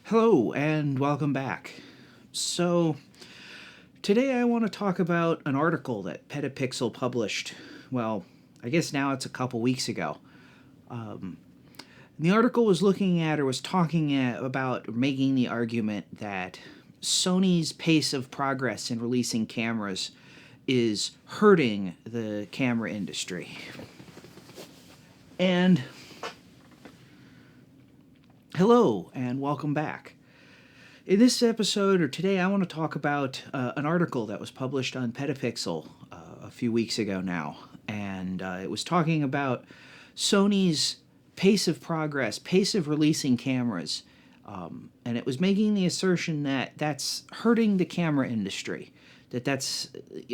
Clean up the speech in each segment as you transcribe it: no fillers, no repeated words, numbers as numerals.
Hello and welcome back. So, today I want to talk about an article that Petapixel published. Well, I guess now it's a couple weeks ago. The article was looking at or was talking about making the argument that Sony's pace of progress in releasing cameras is hurting the camera industry. And hello and welcome back. In this episode, or today, I want to talk about an article that was published on Petapixel a few weeks ago now. And it was talking about Sony's pace of progress, pace of releasing cameras. And it was making the assertion that that's hurting the camera industry, that's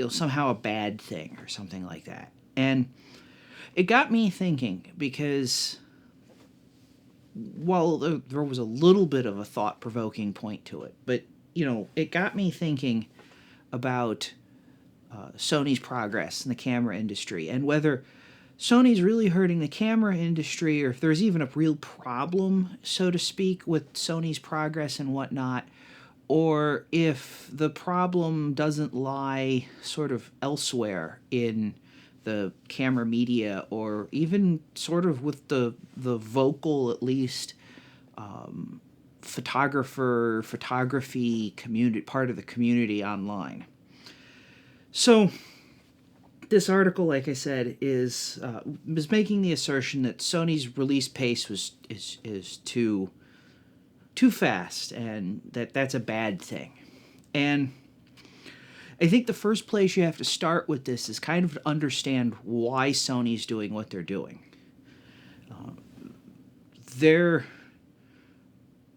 somehow a bad thing or something like that. And it got me thinking because while there was a little bit of a thought-provoking point to it, but, it got me thinking about Sony's progress in the camera industry and whether Sony's really hurting the camera industry or if there's even a real problem, so to speak, with Sony's progress and whatnot, or if the problem doesn't lie sort of elsewhere in the camera media or even sort of with the vocal, at least, photography community, part of the community online. So this article, like I said, is making the assertion that Sony's release pace is too fast and that's a bad thing. And I think the first place you have to start with this is kind of to understand why Sony's doing what they're doing. Their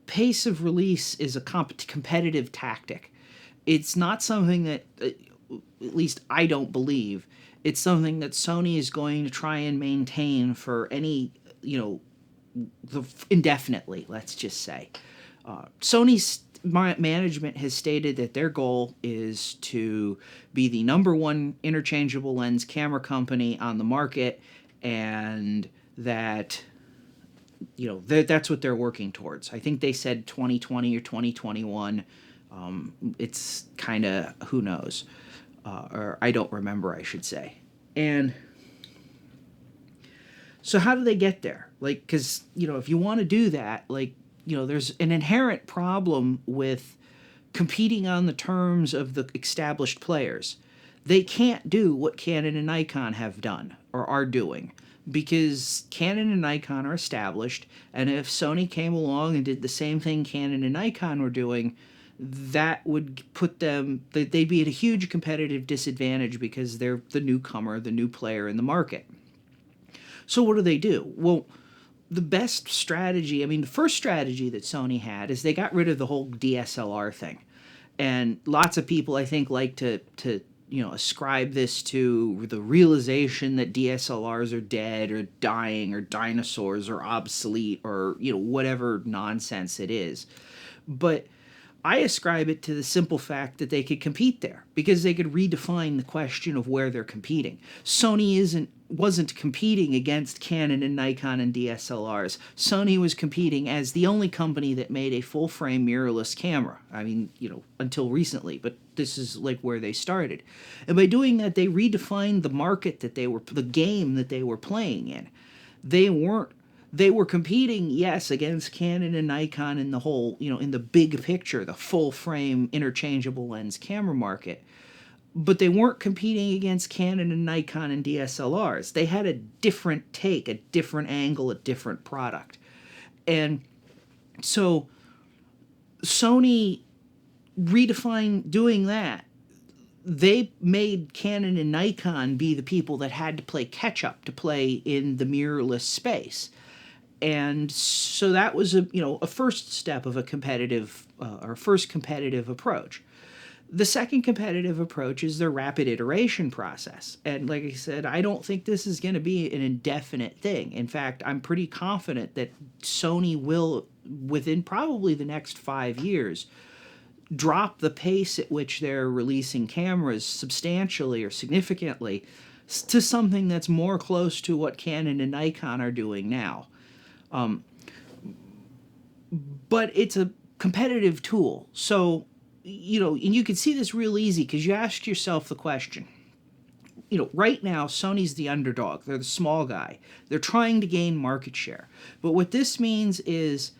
pace of release is a competitive tactic. It's not something that, at least I don't believe, it's something that Sony is going to try and maintain for any, indefinitely, let's just say. Sony's management has stated that their goal is to be the number one interchangeable lens camera company on the market, and that that's what they're working towards. I think they said 2020 or 2021. It's kind of, who knows, or I don't remember, I should say. And so how do they get there? Because if you want to do that, there's an inherent problem with competing on the terms of the established players. They can't do what Canon and Nikon have done or are doing because Canon and Nikon are established, and if Sony came along and did the same thing Canon and Nikon were doing, that would put them, they'd be at a huge competitive disadvantage because they're the newcomer, the new player in the market. So what do? Well, the best strategy, the first strategy that Sony had is they got rid of the whole DSLR thing. And lots of people, I think, like to ascribe this to the realization that DSLRs are dead or dying or dinosaurs or obsolete or, whatever nonsense it is. But I ascribe it to the simple fact that they could compete there because they could redefine the question of where they're competing. Sony wasn't competing against Canon and Nikon and DSLRs. Sony was competing as the only company that made a full-frame mirrorless camera. Until recently, but this is where they started. And by doing that, they redefined the market the game that they were playing in. They were competing, yes, against Canon and Nikon in the whole, in the big picture, the full-frame interchangeable lens camera market. But they weren't competing against Canon and Nikon and DSLRs. They had a different take, a different angle, a different product. And so Sony redefined doing that. They made Canon and Nikon be the people that had to play catch-up to play in the mirrorless space. And so that was a first step of a competitive, or first competitive approach. The second competitive approach is their rapid iteration process. And like I said, I don't think this is going to be an indefinite thing. In fact, I'm pretty confident that Sony will, within probably the next 5 years, drop the pace at which they're releasing cameras substantially or significantly to something that's more close to what Canon and Nikon are doing now. But it's a competitive tool. So, and you can see this real easy because you ask yourself the question. Right now, Sony's the underdog. They're the small guy. They're trying to gain market share. But what this means is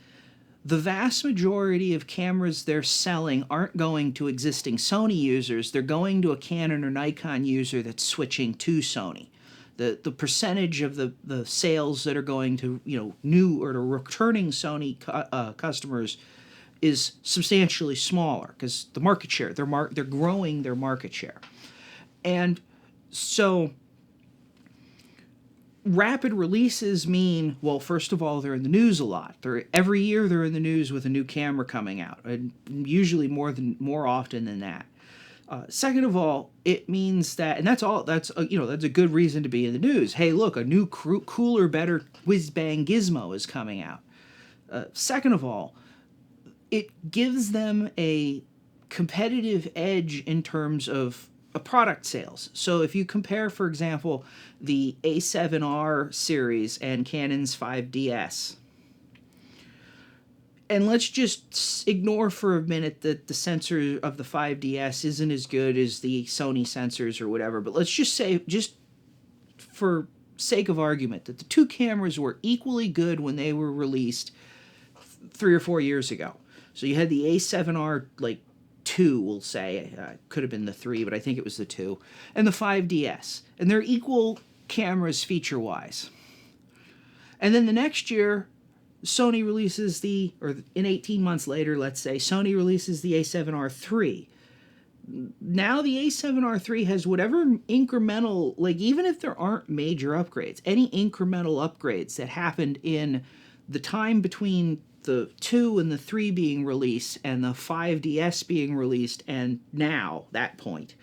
the vast majority of cameras they're selling aren't going to existing Sony users. They're going to a Canon or Nikon user that's switching to Sony. The percentage of the sales that are going to new or to returning Sony customers is substantially smaller because the market share they're growing their market share, and so rapid releases mean, well, first of all, they're in the news a lot. Every year they're in the news with a new camera coming out, and usually more often than that. Second of all, it means that, and that's a good reason to be in the news. Hey, look, a new cooler, better whiz-bang gizmo is coming out. Second of all, it gives them a competitive edge in terms of product sales. So if you compare, for example, the A7R series and Canon's 5DS, and let's just ignore for a minute that the sensor of the 5DS isn't as good as the Sony sensors or whatever, but let's just say, just for sake of argument, that the two cameras were equally good when they were released 3 or 4 years ago. So you had the A7R, 2, we'll say, could have been the 3, but I think it was the 2, and the 5DS. And they're equal cameras feature-wise. And then the next year, Sony releases in 18 months later, let's say, Sony releases the A7R3. Now the A7R3 has whatever incremental, even if there aren't major upgrades, any incremental upgrades that happened in the time between the 2 and the 3 being released and the 5DS being released and now, that point,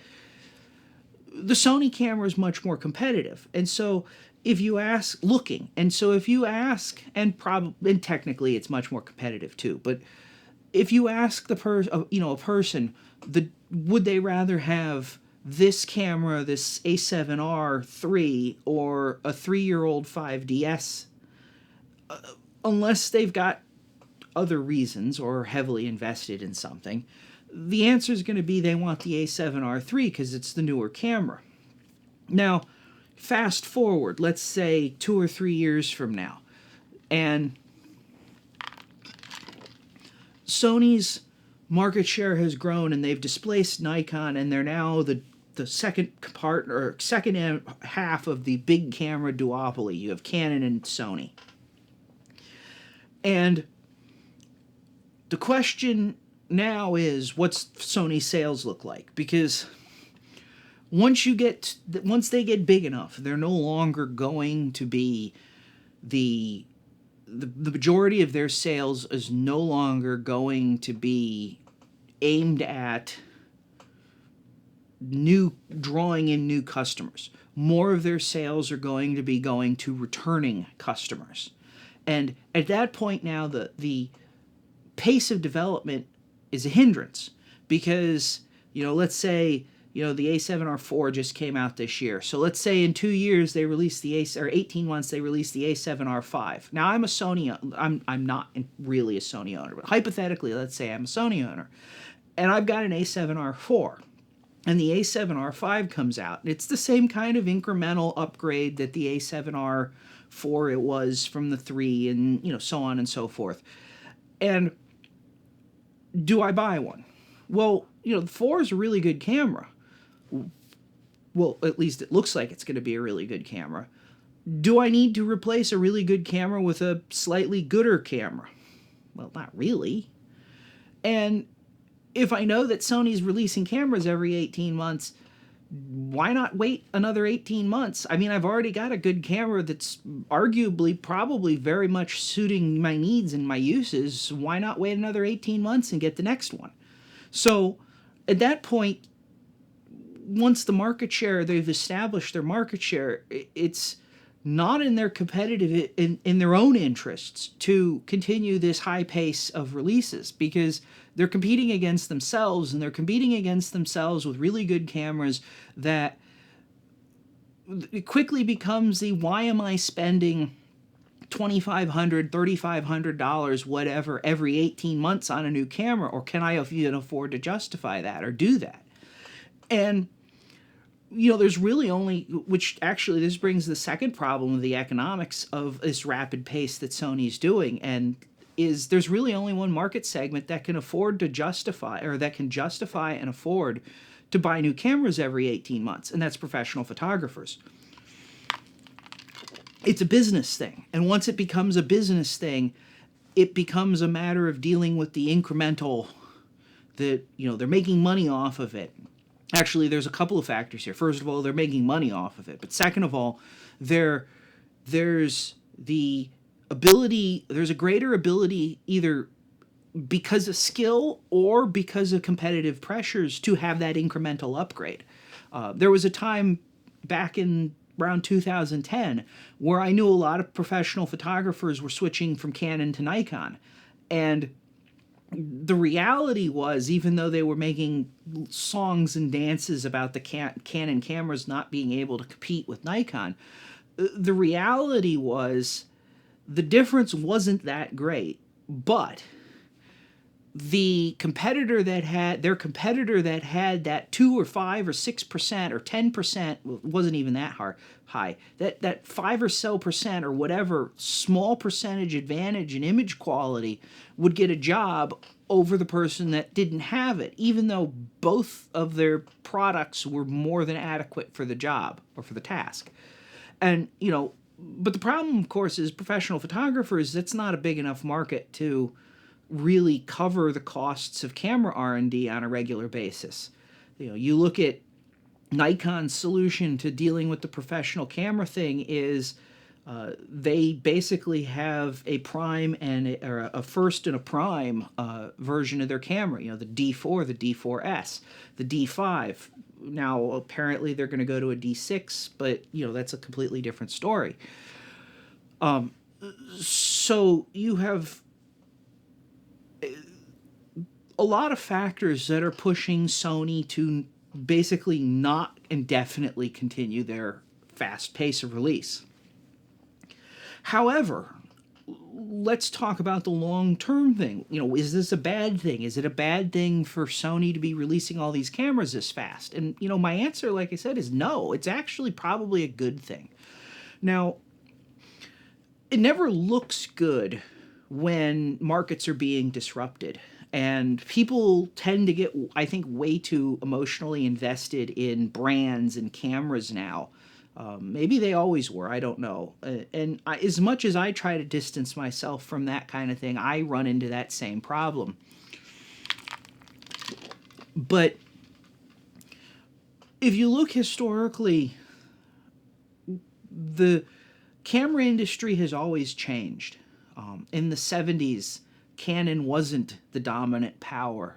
the Sony camera is much more competitive. And so if you ask, and technically it's much more competitive too, but if you ask a person, would they rather have this camera, this A7R3, or a 3-year-old 5DS, unless they've got other reasons or heavily invested in something, the answer is going to be they want the A7R3 because it's the newer camera. Now, fast forward, let's say 2 or 3 years from now, and Sony's market share has grown and they've displaced Nikon, and they're now the second half of the big camera duopoly. You have Canon and Sony. And the question now is, what's Sony's sales look like? Because once they get big enough, they're no longer going to be the majority of their sales is no longer going to be aimed at drawing in new customers. More of their sales are going to be going to returning customers. And at that point now, the pace of development is a hindrance because, let's say, the A7R4 just came out this year. So let's say in 2 years they release the 18 months they release the A7R5. Now I'm not really a Sony owner, but hypothetically, let's say I'm a Sony owner, and I've got an A7R4, and the A7R5 comes out, and it's the same kind of incremental upgrade that the A7R4 it was from the 3, and so on and so forth. And do I buy one? Well, the 4 is a really good camera. Well, at least it looks like it's going to be a really good camera. Do I need to replace a really good camera with a slightly gooder camera? Well, not really. And if I know that Sony's releasing cameras every 18 months, why not wait another 18 months? I mean, I've already got a good camera that's arguably probably very much suiting my needs and my uses. Why not wait another 18 months and get the next one? So at that point, once they've established their market share, it's not in their competitive, in their own interests to continue this high pace of releases, because they're competing against themselves, and they're competing against themselves with really good cameras that it quickly becomes why am I spending $2,500, $3,500, whatever, every 18 months on a new camera? Or can I even afford to justify that or do that? And, there's really only, which actually this brings the second problem of the economics of this rapid pace that Sony's doing, and is there's really only one market segment that can afford to justify, or that can justify and afford to buy new cameras every 18 months, and that's professional photographers. It's a business thing, and once it becomes a business thing, it becomes a matter of dealing with the incremental, that they're making money off of it. Actually, there's a couple of factors here. First of all, they're making money off of it, but second of all, there's the ability, there's a greater ability, either because of skill or because of competitive pressures, to have that incremental upgrade. There was a time back in around 2010 where I knew a lot of professional photographers were switching from Canon to Nikon. And the reality was, even though they were making songs and dances about the Canon cameras not being able to compete with Nikon, the reality was the difference wasn't that great. But the competitor that had that 2 or 5 or 6% or 10%, wasn't even that high, that 5 or so percent or whatever small percentage advantage in image quality would get a job over the person that didn't have it, even though both of their products were more than adequate for the job or for the task. And but the problem, of course, is professional photographers, that's not a big enough market to really cover the costs of camera R&D on a regular basis. You look at Nikon's solution to dealing with the professional camera thing is they basically have a prime or a first and a prime version of their camera. The D4, the D4S, the D5. Now apparently they're going to go to a D6, but that's a completely different story. So you have a lot of factors that are pushing Sony to basically not indefinitely continue their fast pace of release. However, let's talk about the long-term thing. Is this a bad thing? Is it a bad thing for Sony to be releasing all these cameras this fast? And, my answer, like I said, is no. It's actually probably a good thing. Now, it never looks good when markets are being disrupted. And people tend to get, I think, way too emotionally invested in brands and cameras now. Maybe they always were, I don't know. And as much as I try to distance myself from that kind of thing, I run into that same problem. But if you look historically, the camera industry has always changed. In the 70s, Canon wasn't the dominant power.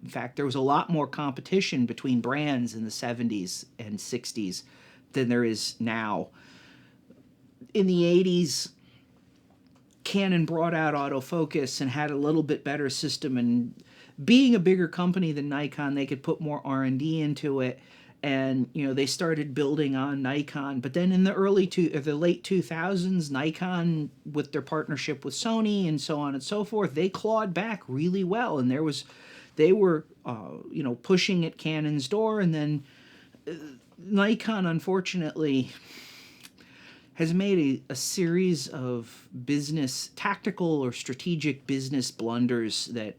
In fact, there was a lot more competition between brands in the 70s and 60s than there is now. In the 80s, Canon brought out autofocus and had a little bit better system, and being a bigger company than Nikon, they could put more R&D into it, and they started building on Nikon. But then in the late 2000s, Nikon, with their partnership with Sony and so on and so forth, they clawed back really well, and they were pushing at Canon's door. And then Nikon, unfortunately, has made a series of tactical or strategic business blunders that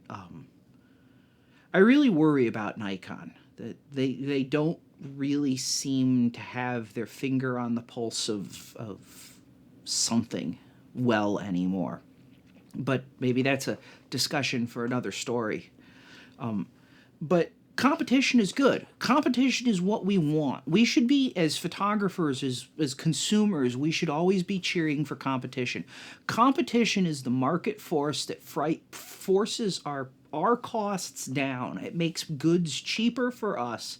I really worry about Nikon. That they don't really seem to have their finger on the pulse of something well anymore. But maybe that's a discussion for another story. But competition is good. Competition is what we want. We should be, as photographers, as consumers, we should always be cheering for competition. Competition is the market force that forces our costs down. It makes goods cheaper for us,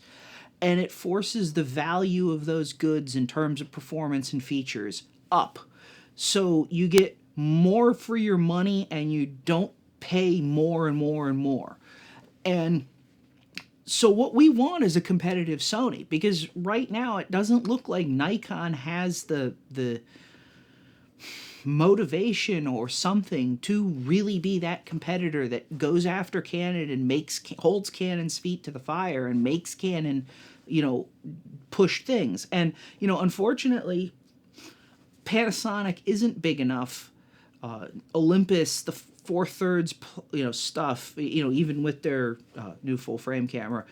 and it forces the value of those goods in terms of performance and features up. So you get more for your money, and you don't pay more and more and more. And so what we want is a competitive Sony, because right now it doesn't look like Nikon has the motivation or something to really be that competitor that goes after Canon and holds Canon's feet to the fire and makes Canon, push things. And unfortunately, Panasonic isn't big enough. Olympus, the 4/3, stuff, even with their new full frame camera,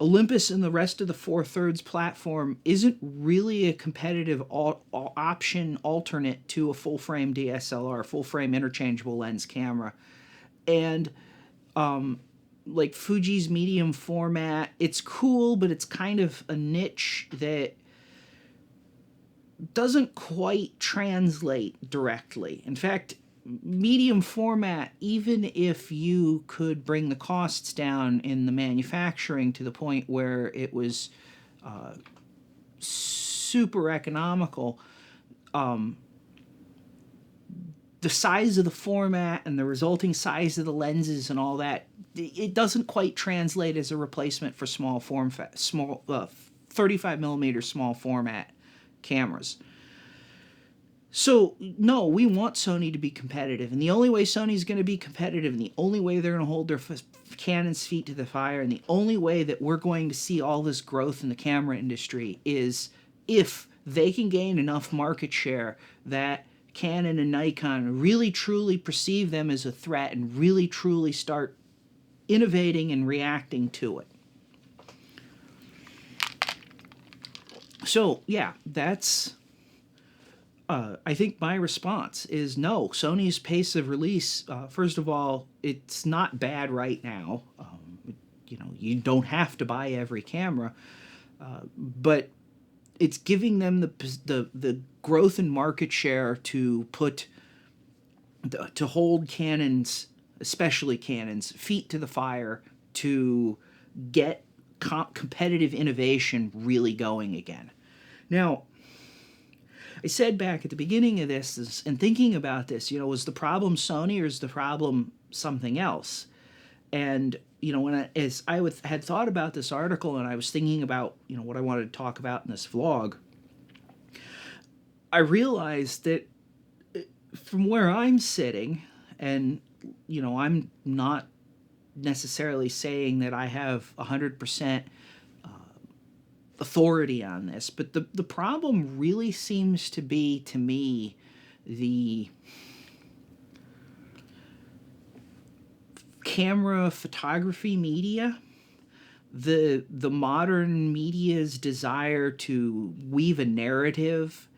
Olympus and the rest of the 4/3 platform isn't really a competitive option alternate to a full frame DSLR, full frame interchangeable lens camera. And like Fuji's medium format, it's cool, but it's kind of a niche that doesn't quite translate directly. In fact, medium format, even if you could bring the costs down in the manufacturing to the point where it was super economical, the size of the format and the resulting size of the lenses and all that, it doesn't quite translate as a replacement for small 35 millimeter small format cameras. So, no, we want Sony to be competitive. And the only way Sony's going to be competitive, and the only way they're going to hold their Canon's feet to the fire, and the only way that we're going to see all this growth in the camera industry is if they can gain enough market share that Canon and Nikon really truly perceive them as a threat and really truly start innovating and reacting to it. So, yeah, that's... I think my response is no. Sony's pace of release, first of all, it's not bad right now. You don't have to buy every camera, but it's giving them the growth in market share to hold Canon's, especially Canon's, feet to the fire to get competitive innovation really going again. Now, I said back at the beginning of this, and thinking about this, was the problem Sony or is the problem something else? And, as I had thought about this article and I was thinking about, what I wanted to talk about in this vlog, I realized that from where I'm sitting, and, I'm not necessarily saying that I have 100% authority on this, but the problem really seems to be, to me, the camera photography media, the modern media's desire to weave a narrative,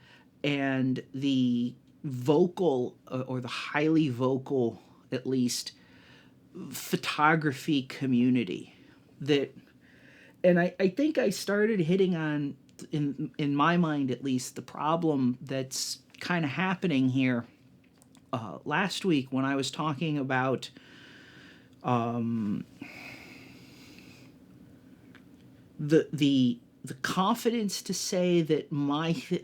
and the vocal, or the highly vocal, at least, photography community that... And I think I started hitting on, in my mind at least, the problem that's kind of happening here last week when I was talking about the confidence to say that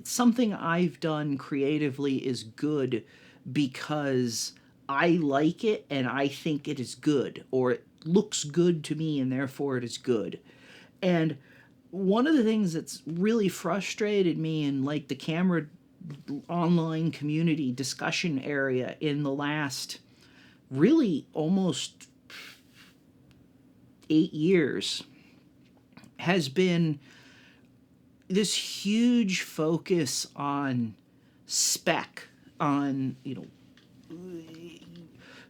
something I've done creatively is good because I like it and I think it is good, or it looks good to me and therefore it is good. And one of the things that's really frustrated me in like the camera online community discussion area in the last really almost 8 years has been this huge focus on spec, on,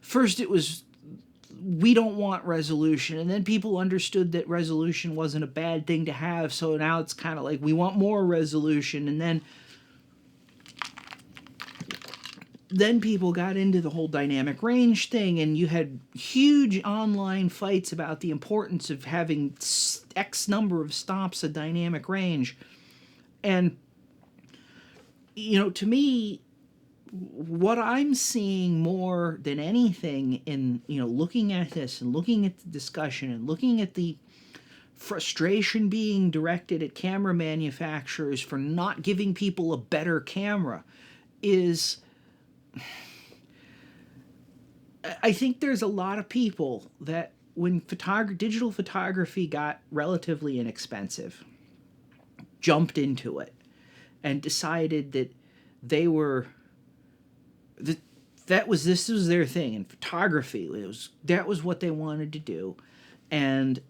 first it was, we don't want resolution, and then people understood that resolution wasn't a bad thing to have, so now it's kind of like we want more resolution, and then people got into the whole dynamic range thing, and you had huge online fights about the importance of having X number of stops of dynamic range. And to me, what I'm seeing more than anything in, looking at this and looking at the discussion and looking at the frustration being directed at camera manufacturers for not giving people a better camera is, I think there's a lot of people that when digital photography got relatively inexpensive, jumped into it and decided that they were the, this was their thing in photography. That was what they wanted to do, and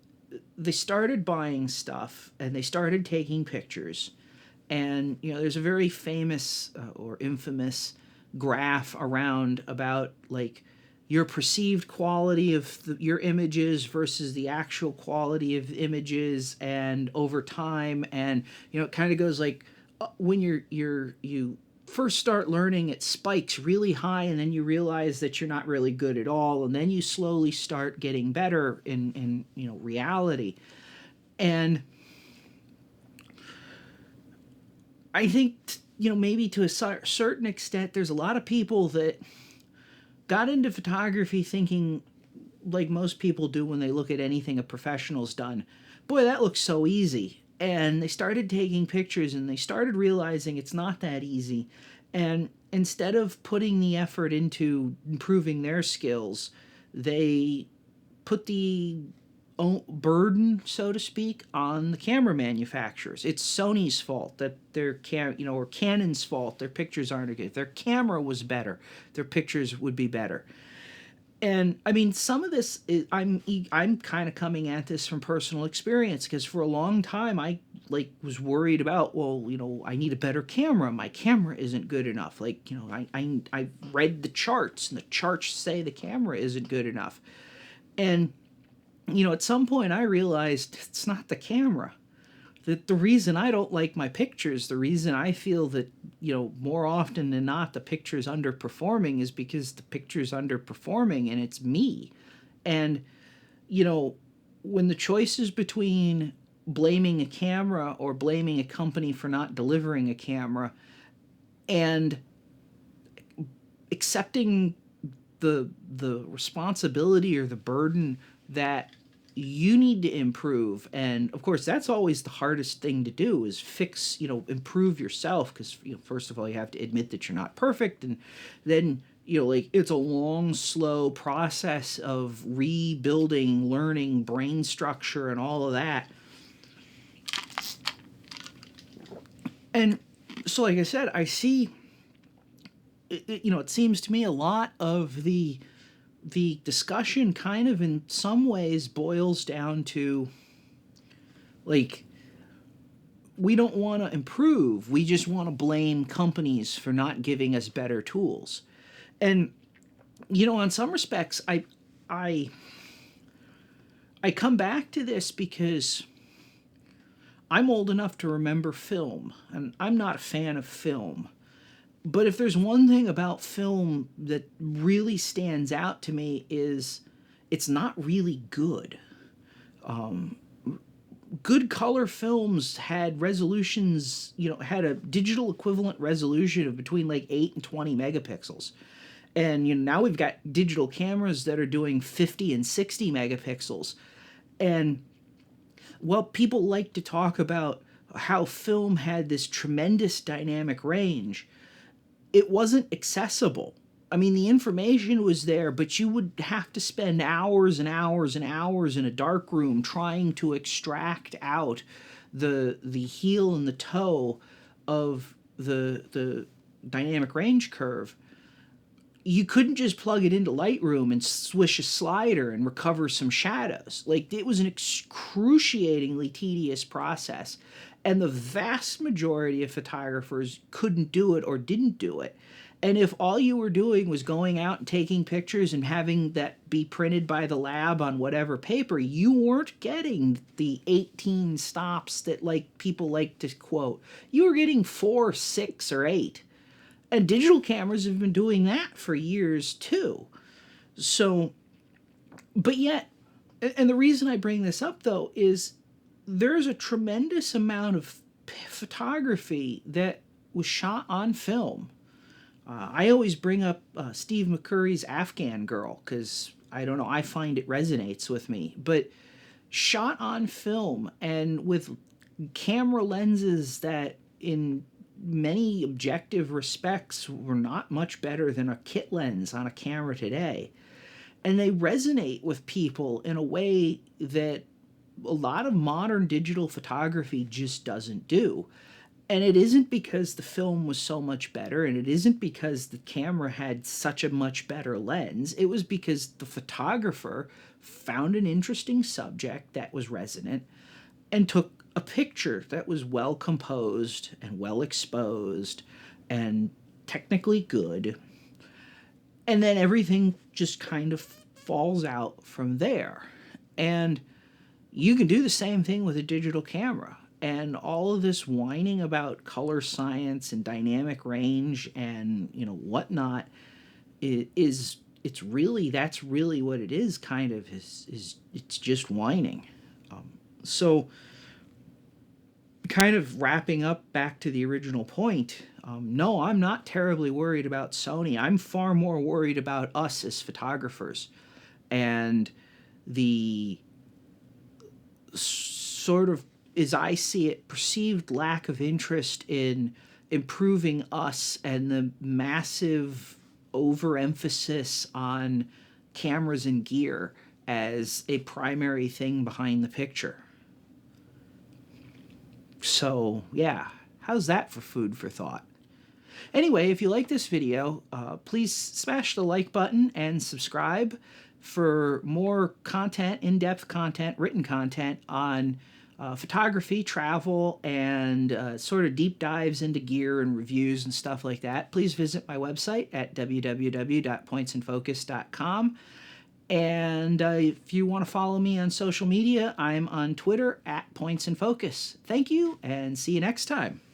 they started buying stuff and they started taking pictures. And there's a very famous or infamous graph around about like your perceived quality of your images versus the actual quality of images, and over time. And it kind of goes like, when you first start learning, it spikes really high, and then you realize that you're not really good at all, and then you slowly start getting better in reality. And I think maybe to a certain extent, there's a lot of people that got into photography thinking, like most people do when they look at anything a professional's done, boy, that looks so easy. And they started taking pictures and they started realizing it's not that easy. And instead of putting the effort into improving their skills, they put the burden, so to speak, on the camera manufacturers. It's Sony's fault that their or Canon's fault their pictures aren't good. If their camera was better, their pictures would be better. And I mean, some of this is, I'm kind of coming at this from personal experience, because for a long time I was worried about, well, I need a better camera. My camera isn't good enough. I read the charts, and the charts say the camera isn't good enough. And at some point I realized it's not the camera. That the reason I don't like my pictures, the reason I feel that, more often than not the picture's underperforming, is because the picture's underperforming and it's me. And, when the choice is between blaming a camera or blaming a company for not delivering a camera, and accepting the responsibility or the burden that you need to improve. And of course that's always the hardest thing to do, is fix, improve yourself, because first of all you have to admit that you're not perfect, and then it's a long slow process of rebuilding, learning brain structure and all of that. And so, like I said, I see it seems to me a lot of the discussion kind of in some ways boils down to, like, we don't want to improve. We just want to blame companies for not giving us better tools. And, in some respects, I come back to this because I'm old enough to remember film, and I'm not a fan of film. But if there's one thing about film that really stands out to me, is it's not really good. Good color films had resolutions, had a digital equivalent resolution of between like 8 and 20 megapixels. And now we've got digital cameras that are doing 50 and 60 megapixels. And while people like to talk about how film had this tremendous dynamic range, it wasn't accessible. I mean, the information was there, but you would have to spend hours and hours and hours in a dark room trying to extract out the heel and the toe of the dynamic range curve. You couldn't just plug it into Lightroom and swish a slider and recover some shadows. Like, it was an excruciatingly tedious process. And the vast majority of photographers couldn't do it or didn't do it. And if all you were doing was going out and taking pictures and having that be printed by the lab on whatever paper, you weren't getting the 18 stops that people like to quote. You were getting 4, 6, or 8. And digital cameras have been doing that for years too. So, but yet, and the reason I bring this up though is there's a tremendous amount of photography that was shot on film. I always bring up Steve McCurry's Afghan Girl, because I don't know, I find it resonates with me. But shot on film and with camera lenses that in many objective respects were not much better than a kit lens on a camera today. And they resonate with people in a way that a lot of modern digital photography just doesn't do. And it isn't because the film was so much better, and it isn't because the camera had such a much better lens. It was because the photographer found an interesting subject that was resonant and took a picture that was well composed and well exposed and technically good. And then everything just kind of falls out from there. And you can do the same thing with a digital camera. And all of this whining about color science and dynamic range and whatnot is it's really that's really what it is. Kind of is it's just whining. So kind of wrapping up back to the original point. No, I'm not terribly worried about Sony. I'm far more worried about us as photographers and the sort of, as I see it, perceived lack of interest in improving us and the massive overemphasis on cameras and gear as a primary thing behind the picture. So, yeah, how's that for food for thought? Anyway, if you like this video, please smash the like button and subscribe for more content, in-depth content, written content on photography, travel, and sort of deep dives into gear and reviews and stuff like that. Please visit my website at www.pointsinfocus.com. And if you want to follow me on social media, I'm on Twitter at Points in Focus. Thank you, and see you next time.